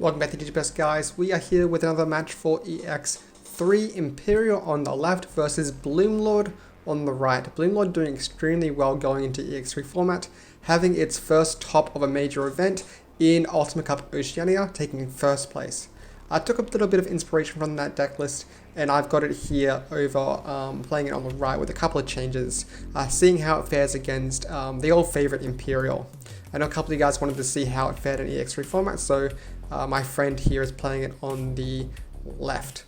Welcome back to Digiburst, guys. We are here with another match for EX3, Imperial on the left versus Bloomlord on the right. Bloomlord doing extremely well going into EX3 format, having its first top of a major event in Ultimate Cup Oceania, taking first place. I took a little bit of inspiration from that deck list, and I've got it here over playing it on the right with a couple of changes, seeing how it fares against the old favorite Imperial. I know a couple of you guys wanted to see how it fared in EX3 format, so my friend here is playing it on the left.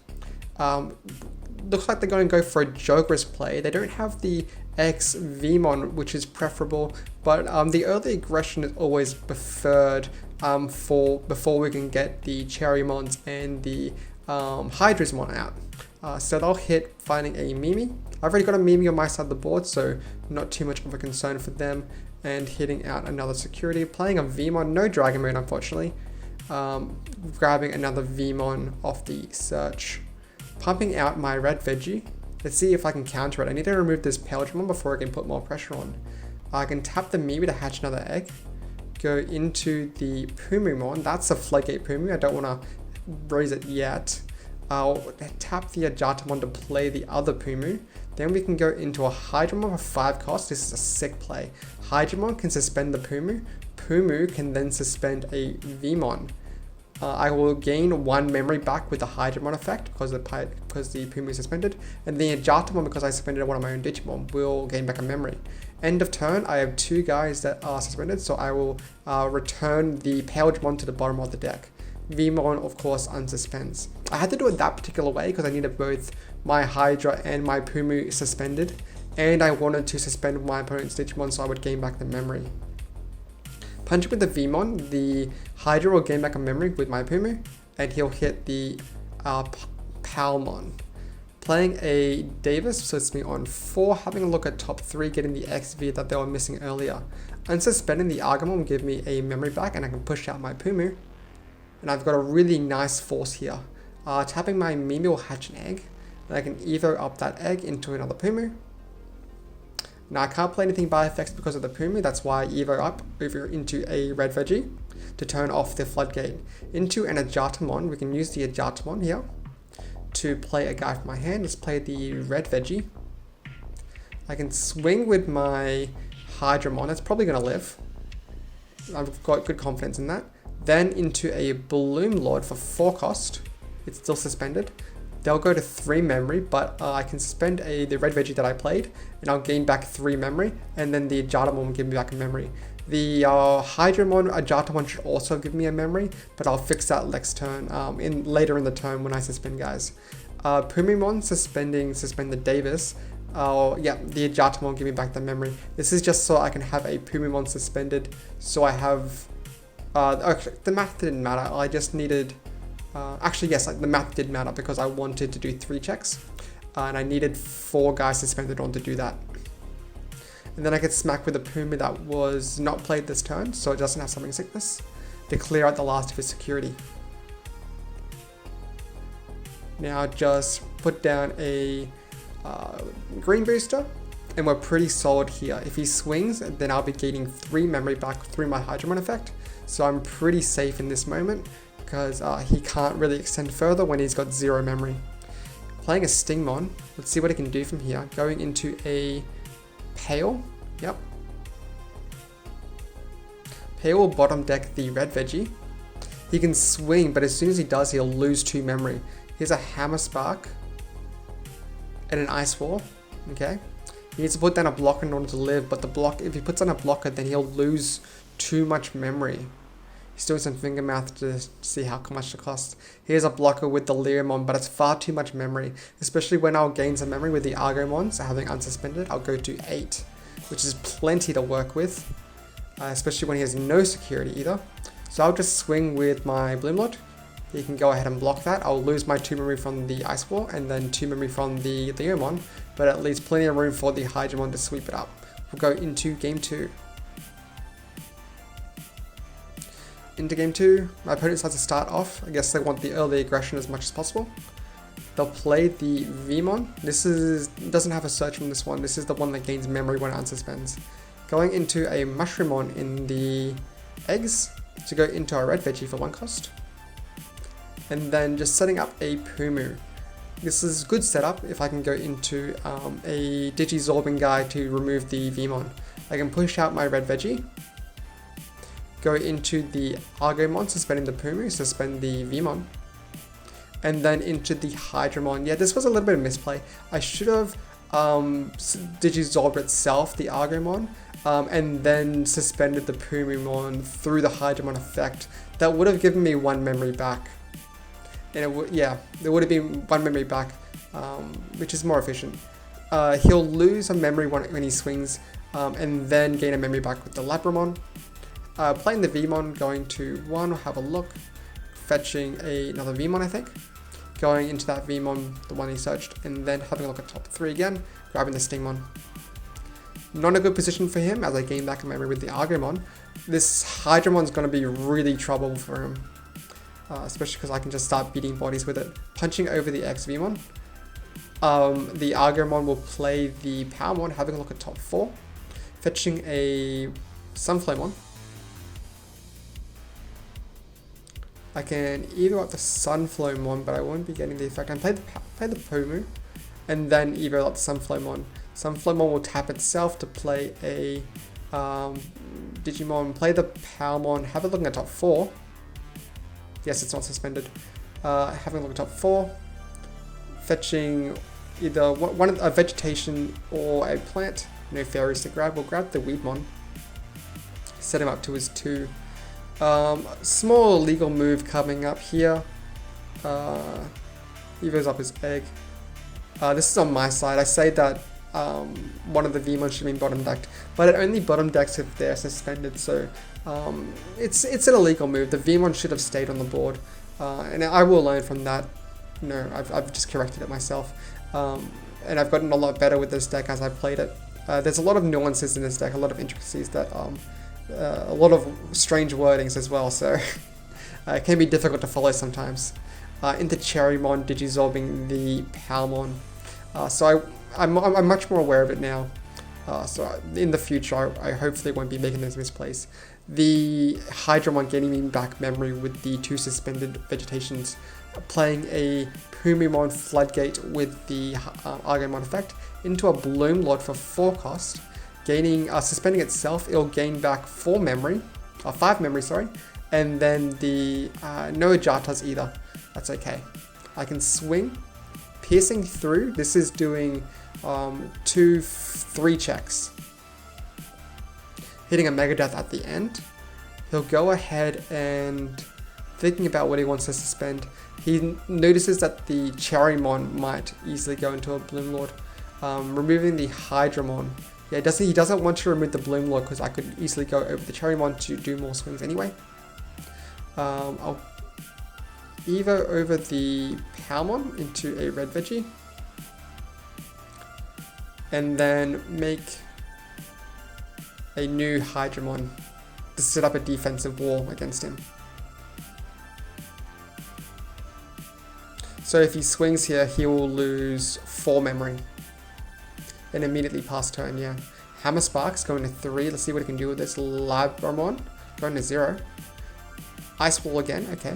Looks like they're going to go for a Joker's play. They don't have the Digimon, which is preferable, but the early aggression is always preferred before we can get the Cherrymons and the Hydramon out. So they'll hit finding a Mimi. I've already got a Mimi on my side of the board, so not too much of a concern for them. And hitting out another security, playing a Vmon, no Dragon Mode unfortunately. Grabbing another Vmon off the search. Pumping out my red veggie. Let's see if I can counter it. I need to remove this Digimon before I can put more pressure on. I can tap the Mimi to hatch another egg. Go into the Pumumon. That's a Floodgate Pumu. I don't want to raise it yet. I'll tap the Ajatamon to play the other Pumu. Then we can go into a Hydramon for 5 cost. This is a sick play. Hydramon can suspend the Pumu. Pumu can then suspend a Vmon. I will gain 1 memory back with the Hydramon effect because the Pumu is suspended. And the Ajatamon, because I suspended one of my own Digimon, will gain back a memory. End of turn, I have 2 guys that are suspended, so I will return the Digimon to the bottom of the deck. Vmon, of course, unsuspends. I had to do it that particular way because I needed both my Hydra and my Pumu suspended, and I wanted to suspend my opponent's Digimon so I would gain back the memory. Punching with the Vmon, the Hydra will gain back a memory with my Pumu, and he'll hit the Palmon. Playing a Davis puts me on 4, having a look at top 3, getting the XV that they were missing earlier. Unsuspending the Argamon will give me a memory back, and I can push out my Pumu. And I've got a really nice force here. Tapping my Mimi will hatch an egg. And I can Evo up that egg into another Pumu. Now I can't play anything by effects because of the Pumu, that's why I Evo up over into a red veggie to turn off the floodgate. Into an Ajatamon, we can use the Ajatamon here to play a guy from my hand. Let's play the red veggie. I can swing with my Hydramon, it's probably going to live. I've got good confidence in that. Then into a Bloomlord for 4 cost. It's still suspended. They'll go to 3 memory, but I can suspend the red veggie that I played, and I'll gain back 3 memory, and then the Ajatamon will give me back a memory. The Hydramon Ajatamon should also give me a memory, but I'll fix that next turn, later in the turn when I suspend guys. Pumimon suspend the Davis. Yeah, the Ajatamon will give me back the memory. This is just so I can have a Pumimon suspended, so I have... actually, the math didn't matter, I just needed... actually, yes, the math did matter because I wanted to do 3 checks. And I needed 4 guys suspended on to do that. And then I could smack with a Puma that was not played this turn, so it doesn't have Summoning Sickness, to clear out the last of his security. Now just put down a green booster, and we're pretty solid here. If he swings, then I'll be gaining 3 memory back through my Hydramon effect, so I'm pretty safe in this moment because he can't really extend further when he's got 0 memory. Playing a Stingmon, let's see what it can do from here. Going into a Pale, yep. Pale will bottom deck the red veggie. He can swing, but as soon as he does, he'll lose 2 memory. Here's a Hammer Spark and an Ice Wall, okay. He needs to put down a blocker in order to live, but the block, if he puts down a blocker, then he'll lose too much memory. He's doing some finger math to see how much it costs. Here's a blocker with the Leomon, but it's far too much memory, especially when I'll gain some memory with the Argomon, so having unsuspended, I'll go to 8, which is plenty to work with, especially when he has no security either. So I'll just swing with my Bloomlord. He can go ahead and block that. I'll lose my 2 memory from the Ice Wall, and then 2 memory from the Leomon, but at least plenty of room for the Hydramon to sweep it up. We'll go into game 2. Into game 2, my opponent decides to start off. I guess they want the early aggression as much as possible. They'll play the Vmon. This doesn't have a search from this one. This is the one that gains memory when it unsuspends. Going into a Mushroomon in the eggs to go into a red veggie for 1 cost. and then just setting up a Pumu. This is good setup if I can go into a Digizorbing guy to remove the Vmon. I can push out my red Veggie, go into the Argomon, suspending the Pumu, suspend the Vmon, and then into the Hydramon. Yeah, this was a little bit of misplay. I should have Digizorbed itself, the Argomon, and then suspended the Pumimon through the Hydramon effect. That would have given me 1 memory back. And it would, yeah, there would have been 1 memory back, which is more efficient. He'll lose a memory when he swings, and then gain a memory back with the Labramon. Playing the Vmon, going to 1, have a look, fetching another Vmon, I think. Going into that Vmon, the one he searched, and then having a look at top 3 again, grabbing the Stingmon. Not a good position for him as I gain back a memory with the Argomon. This Hydramon's going to be really trouble for him. Especially because I can just start beating bodies with it. Punching over the X-Vmon. The Argomon will play the Powermon, having a look at top 4. Fetching a Sunflamemon. I can either up the Sunflamemon, but I won't be getting the effect. I can play the Pumu, and then either up the Sunflamemon. Sunflamemon will tap itself to play a Digimon, play the Powermon, have a look at top 4. Yes, it's not suspended. Having a look at top 4, fetching either a vegetation or a plant. No fairies to grab. We'll grab the Weedmon, set him up to his 2. Small legal move coming up here. He goes up his egg. This is on my side. I say that one of the Vmon should be bottom decked, but it only bottom decks if they're suspended, so it's an illegal move. The Vmon should have stayed on the board, and I will learn from that. No, I've just corrected it myself, and I've gotten a lot better with this deck as I played it. There's a lot of nuances in this deck, a lot of intricacies that a lot of strange wordings as well, so it can be difficult to follow sometimes. Into Cherrymon, Digizorbing the Palmon. So I'm much more aware of it now. So in the future, I hopefully won't be making those misplays. The Hydramon getting me back memory with the 2 suspended vegetations, playing a Pumimon Floodgate with the Argomon effect into a Bloomlord for 4 cost, gaining suspending itself. It'll gain back 5 memory, sorry, and then the no Jatas either. That's okay. I can swing, piercing through. This is doing 2-3 checks, hitting a Megadeth at the end. He'll go ahead and thinking about what he wants to suspend. He notices that the Cherrymon might easily go into a Bloomlord, removing the Hydramon. Yeah, he doesn't want to remove the Bloomlord because I could easily go over the Cherrymon to do more swings anyway. I'll Evo over the Palmon into a red Veggie, and then make a new Hydramon to set up a defensive wall against him. So if he swings here, he will lose 4 memory and immediately pass turn, yeah. Hammer Sparks going to 3, let's see what he can do with this. Labramon going to 0. Ice Wall again, okay.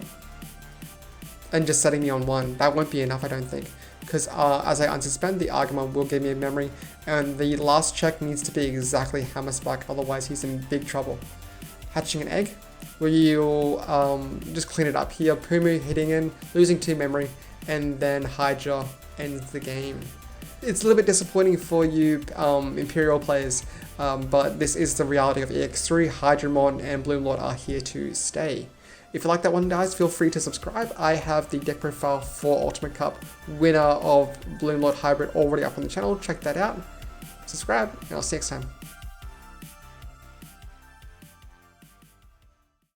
And just setting me on 1, that won't be enough I don't think. Because as I unsuspend, the Argomon will give me a memory, and the last check needs to be exactly Hammer Spark, otherwise he's in big trouble. Hatching an egg, we'll just clean it up here. Pumu hitting in, losing 2 memory, and then Hydra ends the game. It's a little bit disappointing for you Imperial players, but this is the reality of EX3. Hydramon and Bloomlord are here to stay. If you like that one, guys, feel free to subscribe. I have the deck profile for Ultimate Cup winner of Bloomlord Hybrid already up on the channel. Check that out. Subscribe, and I'll see you next time.